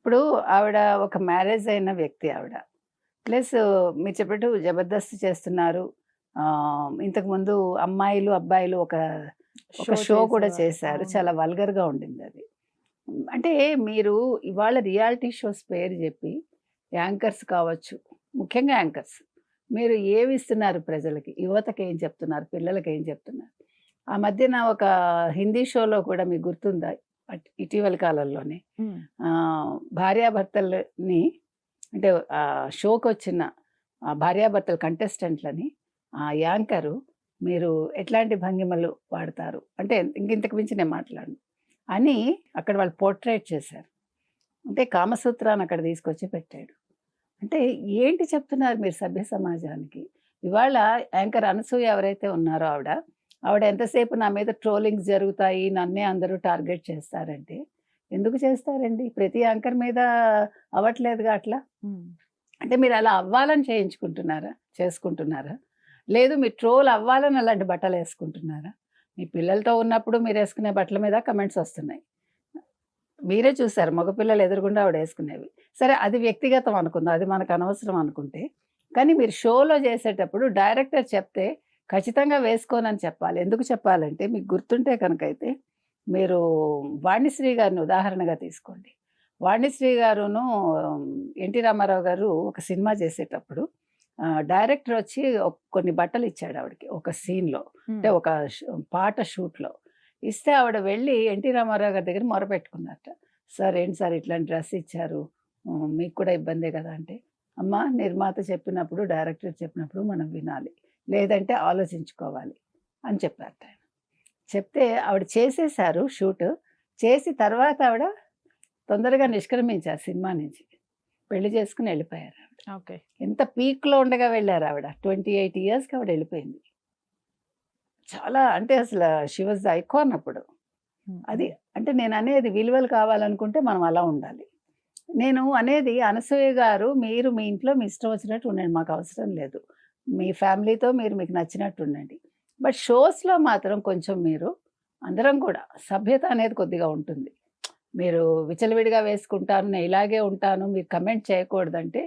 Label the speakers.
Speaker 1: ఇప్పుడు ఆవిడ ఒక మ్యారేజ్ అయిన వ్యక్తి ఆవిడ. ప్లస్ మీరు చెప్పినట్టు జబర్దస్త్ చేస్తున్నారు. ఇంతకుముందు అమ్మాయిలు, అబ్బాయిలు ఒక
Speaker 2: షో
Speaker 1: షో కూడా
Speaker 2: చేసేవారు.
Speaker 1: చేశారు.
Speaker 2: అవును.
Speaker 1: చాలా వల్గర్‌గా ఉండిందది. అంటే మీరు ఇవాళ రియాలిటీ షోస్ పేరు జెప్పి యాంకర్స్ కావచ్చు, ముఖ్యంగా యాంకర్స్. మీరు ఏమిస్తున్నారు ప్రజలకి? యువతకేం చెప్తున్నారు? పిల్లలకేం చెప్తున్నారు? ఆ మధ్యన ఒక హిందీ షోలో కూడా మీకు గుర్తుందా? ఇటీవలి కాలంలోనే
Speaker 2: హ్మ్.
Speaker 1: భార్యాభర్తలని అంటే షోకొచ్చిన భార్యాభర్తల కంటెస్టెంట్‌లని యాంకరు మీరు ఎట్లాంటి భంగిమలు వాడతారు? అంటే ఇంతకు మించి నేను మాట్లాడను. అని అక్కడ వాళ్ళు పోర్ట్రేట్ చేశారు. అంటే కామసూత్రాన్ని అక్కడ తీసుకొచ్చి పెట్టాడు. అంటే ఏంటి చెప్తున్నారు మీరు సభ్య సమాజానికి? ఇవాళ యాంకర్ అనసూయ ఎవరైతే ఉన్నారో ఆవిడ ఎంతసేపు నా మీద ట్రోలింగ్స్ జరుగుతాయి, నన్నే అందరూ టార్గెట్ చేస్తారంటే, ఎందుకు చేస్తారండి? ప్రతి యాంకర్ మీద అవ్వట్లేదుగా అట్లా.
Speaker 2: హ్మ్.
Speaker 1: అంటే మీరు అలా అవ్వాలని చేసుకుంటున్నారా? లేదు మీరు ట్రోల్ అవ్వాలని అలాంటి బట్టలేసుకుంటున్నారా? మీ పిల్లలతో ఉన్నప్పుడు మీరేసుకునే బట్టల మీద కమెంట్స్ ఒస్తున్నాయి. మీరే చూసారు మగపిల్లలు ఎదురుగుండా ఆవిడేసుకునేవి. సరే అది వ్యక్తిగతం అనుకుందాం. అది మనకనవసరం అనుకుంటే. కానీ మీరు షోలో చేసేటప్పుడు డైరెక్టర్ చెప్తే ఖచ్చితంగా వేసుకోనని చెప్పాలి. ఎందుకు చెప్పాలంటే మీకు గుర్తుంటే కనుకైతే మీరు వాణిశ్రీ గారిని ఉదాహరణగా తీసుకోండి. వాణిశ్రీ గారును ఎన్టీ రామారావు గారు ఒక సినిమా చేసేటప్పుడు డైరెక్టర్ వచ్చి కొన్ని బట్టలిచ్చాడు ఆవిడకి ఒక సీన్‌లో.
Speaker 2: హ్మ్.
Speaker 1: అంటే ఒక పాట షూట్‌లో. ఇస్తే ఆవిడ వెళ్ళి ఎన్టీ రామారావు గారి దగ్గర మొరపెట్టుకున్నట్ట. "సార్ ఏంటి సార్ ఇట్లాంటి డ్రెస్ ఇచ్చారు. మీకు కూడా ఇబ్బందే కదా!" అంటే, "అమ్మా నిర్మాత చెప్పినప్పుడు, డైరెక్టర్ చెప్పినప్పుడు మనం వినాలి. లేదంటే ఆలోచించుకోవాలి" అని చెప్పారటాయన. చెప్తే ఆవిడ చేసేశారు షూటు. చేసి తర్వాత ఆవిడ తొందరగా నిష్క్రమించారు సినిమా నుంచి. పెళ్లి చేసుకొని ఎళ్ళిపోయారావిడ.
Speaker 2: ఓకే.
Speaker 1: ఎంత పీక్‌లో ఉండగా వెళ్లారావిడ. 28 ఇయర్స్‌కి ఆవిడ ఎళ్ళిపోయింది. చాలా అంటే అసల షీ వాస్ ద ఐకాన్ అప్పుడు.
Speaker 2: హ్మ్.
Speaker 1: అది
Speaker 2: హ్మ్.
Speaker 1: అంటే నేననేది విలువలు కావాలనుకుంటే మనం అలా ఉండాలి. నేను అనేది అనసూయ గారు మీరు మీ ఇంట్లో మీ ఇష్టం వచ్చినట్టు ఉండండి. మాకవసరం లేదు. మీ ఫ్యామిలీతో మీరు మీకు నచ్చినట్టు ఉండండి. బట్ షోస్‌లో మాత్రం కొంచెం మీరు అందరం కూడా సభ్యత అనేది కొద్దిగా ఉంటుంది. మీరు విచ్చలవిడిగా వేసుకుంటాను, నేను ఇలాగే ఉంటాను, మీరు కమెంట్ చేయకూడదంటే